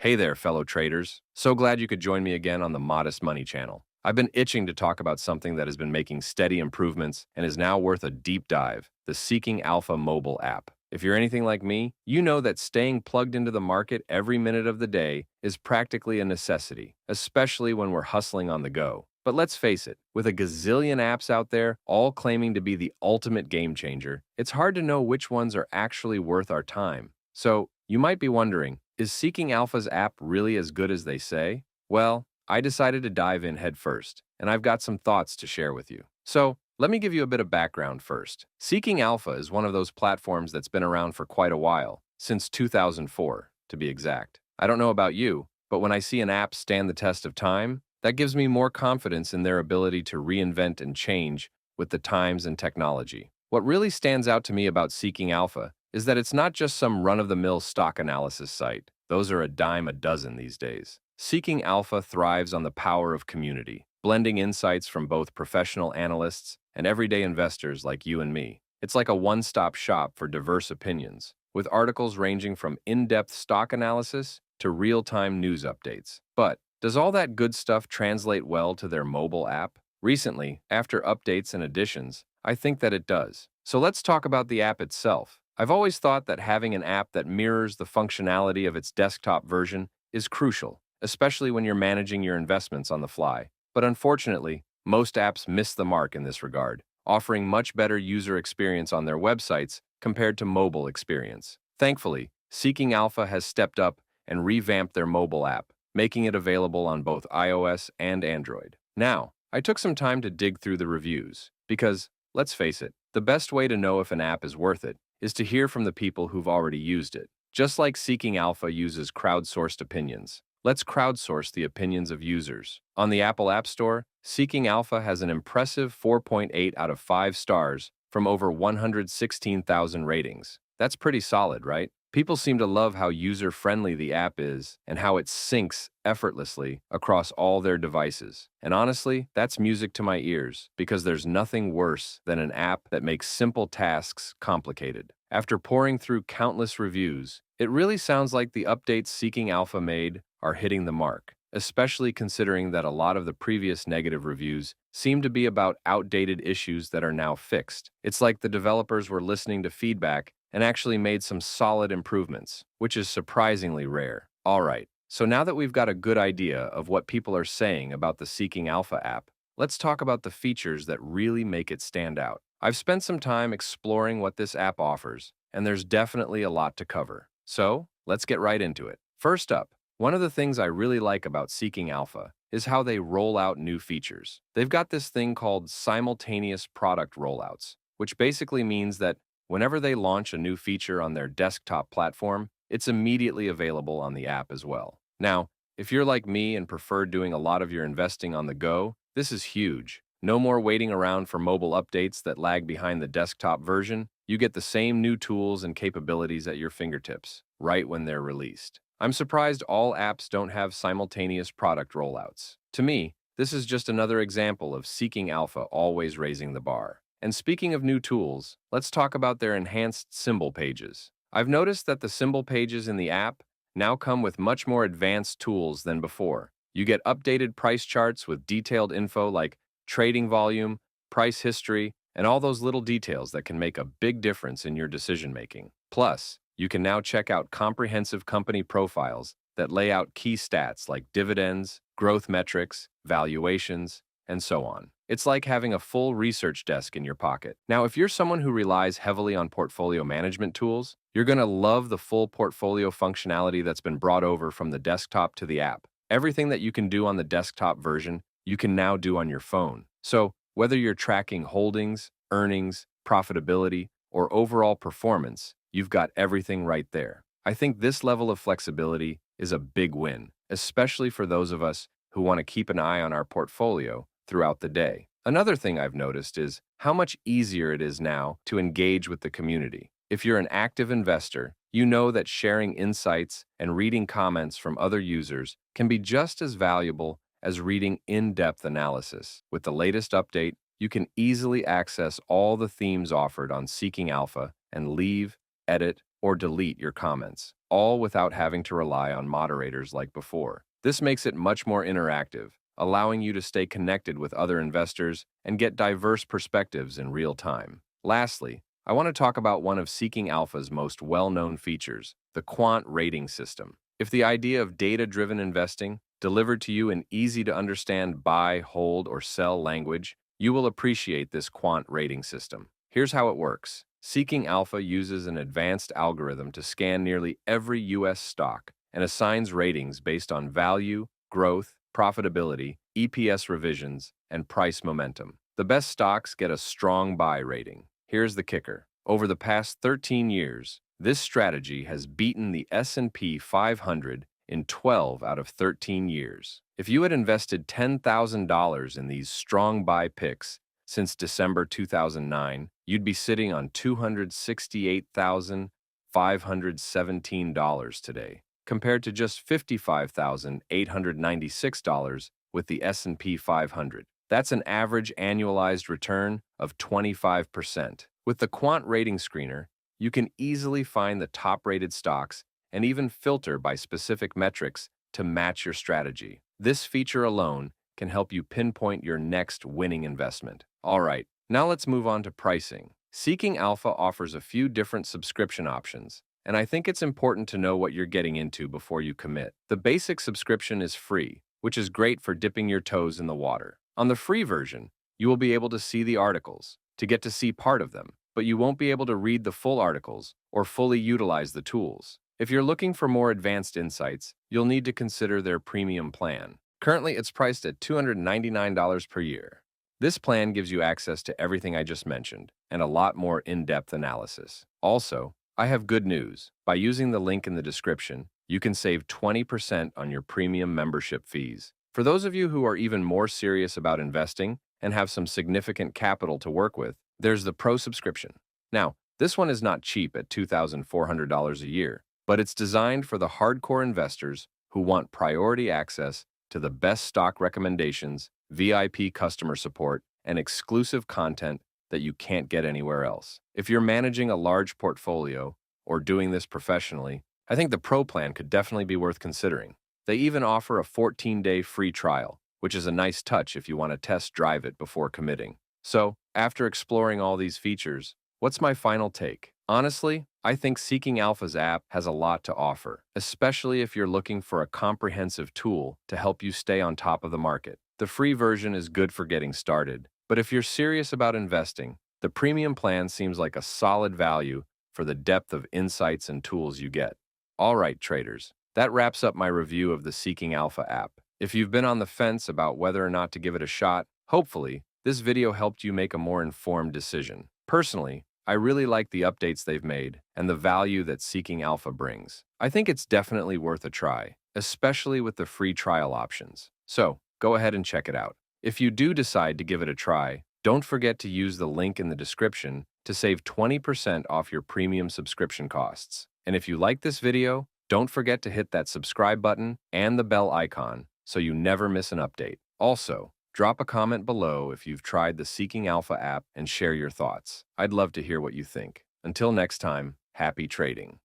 Hey there, fellow traders. So glad you could join me again on the Modest Money channel. I've been itching to talk about something that has been making steady improvements and is now worth a deep dive, the Seeking Alpha mobile app. If you're anything like me, you know that staying plugged into the market every minute of the day is practically a necessity, especially when we're hustling on the go. But let's face it, with a gazillion apps out there, all claiming to be the ultimate game changer, it's hard to know which ones are actually worth our time. So, you might be wondering, is Seeking Alpha's app really as good as they say? Well, I decided to dive in head first, and I've got some thoughts to share with you. So, let me give you a bit of background first. Seeking Alpha is one of those platforms that's been around for quite a while, since 2004, to be exact. I don't know about you, but when I see an app stand the test of time, that gives me more confidence in their ability to reinvent and change with the times and technology. What really stands out to me about Seeking Alpha is that it's not just some run-of-the-mill stock analysis site. Those are a dime a dozen these days. Seeking Alpha thrives on the power of community, blending insights from both professional analysts and everyday investors like you and me. It's like a one-stop shop for diverse opinions, with articles ranging from in-depth stock analysis to real-time news updates. But does all that good stuff translate well to their mobile app? Recently, after updates and additions, I think that it does. So let's talk about the app itself. I've always thought that having an app that mirrors the functionality of its desktop version is crucial, especially when you're managing your investments on the fly. But unfortunately, most apps miss the mark in this regard, offering much better user experience on their websites compared to mobile experience. Thankfully, Seeking Alpha has stepped up and revamped their mobile app, making it available on both iOS and Android. Now, I took some time to dig through the reviews, because, let's face it, the best way to know if an app is worth it is to hear from the people who've already used it. Just like Seeking Alpha uses crowdsourced opinions, let's crowdsource the opinions of users. On the Apple App Store, Seeking Alpha has an impressive 4.8 out of 5 stars from over 116,000 ratings. That's pretty solid, right? People seem to love how user-friendly the app is and how it syncs effortlessly across all their devices. And honestly, that's music to my ears, because there's nothing worse than an app that makes simple tasks complicated. After pouring through countless reviews, it really sounds like the updates Seeking Alpha made are hitting the mark, especially considering that a lot of the previous negative reviews seem to be about outdated issues that are now fixed. It's like the developers were listening to feedback and actually made some solid improvements, which is surprisingly rare. All right, so now that we've got a good idea of what people are saying about the Seeking Alpha app, let's talk about the features that really make it stand out. I've spent some time exploring what this app offers, and there's definitely a lot to cover. So, let's get right into it. First up, one of the things I really like about Seeking Alpha is how they roll out new features. They've got this thing called Simultaneous Product Rollouts, which basically means that whenever they launch a new feature on their desktop platform, it's immediately available on the app as well. Now, if you're like me and prefer doing a lot of your investing on the go, this is huge. No more waiting around for mobile updates that lag behind the desktop version. You get the same new tools and capabilities at your fingertips, right when they're released. I'm surprised all apps don't have simultaneous product rollouts. To me, this is just another example of Seeking Alpha always raising the bar. And speaking of new tools, let's talk about their enhanced symbol pages. I've noticed that the symbol pages in the app now come with much more advanced tools than before. You get updated price charts with detailed info like trading volume, price history, and all those little details that can make a big difference in your decision-making. Plus, you can now check out comprehensive company profiles that lay out key stats like dividends, growth metrics, valuations, and so on. It's like having a full research desk in your pocket. Now, if you're someone who relies heavily on portfolio management tools, you're going to love the full portfolio functionality that's been brought over from the desktop to the app. Everything that you can do on the desktop version, you can now do on your phone. So, whether you're tracking holdings, earnings, profitability, or overall performance, you've got everything right there. I think this level of flexibility is a big win, especially for those of us who want to keep an eye on our portfolio throughout the day. Another thing I've noticed is how much easier it is now to engage with the community. If you're an active investor, you know that sharing insights and reading comments from other users can be just as valuable as reading in-depth analysis. With the latest update, you can easily access all the themes offered on Seeking Alpha and leave, edit, or delete your comments, all without having to rely on moderators like before. This makes it much more interactive, allowing you to stay connected with other investors and get diverse perspectives in real time. Lastly, I want to talk about one of Seeking Alpha's most well-known features, the Quant Rating System. If the idea of data-driven investing delivered to you in easy-to-understand buy, hold, or sell language, you will appreciate this Quant Rating System. Here's how it works. Seeking Alpha uses an advanced algorithm to scan nearly every U.S. stock and assigns ratings based on value, growth, profitability, EPS revisions, and price momentum. The best stocks get a strong buy rating. Here's the kicker. Over the past 13 years, this strategy has beaten the S&P 500 in 12 out of 13 years. If you had invested $10,000 in these strong buy picks since December 2009, you'd be sitting on $268,517 today, compared to just $55,896 with the S&P 500. That's an average annualized return of 25%. With the Quant Rating Screener, you can easily find the top-rated stocks and even filter by specific metrics to match your strategy. This feature alone can help you pinpoint your next winning investment. All right, now let's move on to pricing. Seeking Alpha offers a few different subscription options, and I think it's important to know what you're getting into before you commit. The basic subscription is free, which is great for dipping your toes in the water. On the free version, you will be able to see the articles, to get to see part of them, but you won't be able to read the full articles or fully utilize the tools. If you're looking for more advanced insights, you'll need to consider their premium plan. Currently, it's priced at $299 per year. This plan gives you access to everything I just mentioned and a lot more in-depth analysis. Also, I have good news. By using the link in the description, you can save 20% on your premium membership fees. For those of you who are even more serious about investing and have some significant capital to work with, there's the Pro subscription. Now, this one is not cheap at $2,400 a year, but it's designed for the hardcore investors who want priority access to the best stock recommendations, VIP customer support, and exclusive content that you can't get anywhere else. If you're managing a large portfolio or doing this professionally, I think the Pro plan could definitely be worth considering. They even offer a 14-day free trial, which is a nice touch if you want to test drive it before committing. So, after exploring all these features, what's my final take? Honestly, I think Seeking Alpha's app has a lot to offer, especially if you're looking for a comprehensive tool to help you stay on top of the market. The free version is good for getting started, but if you're serious about investing, the premium plan seems like a solid value for the depth of insights and tools you get. All right, traders, that wraps up my review of the Seeking Alpha app. If you've been on the fence about whether or not to give it a shot, hopefully, this video helped you make a more informed decision. Personally, I really like the updates they've made and the value that Seeking Alpha brings. I think it's definitely worth a try, especially with the free trial options. So, go ahead and check it out. If you do decide to give it a try, don't forget to use the link in the description to save 20% off your premium subscription costs. And if you like this video, don't forget to hit that subscribe button and the bell icon so you never miss an update. Also, drop a comment below if you've tried the Seeking Alpha app and share your thoughts. I'd love to hear what you think. Until next time, happy trading.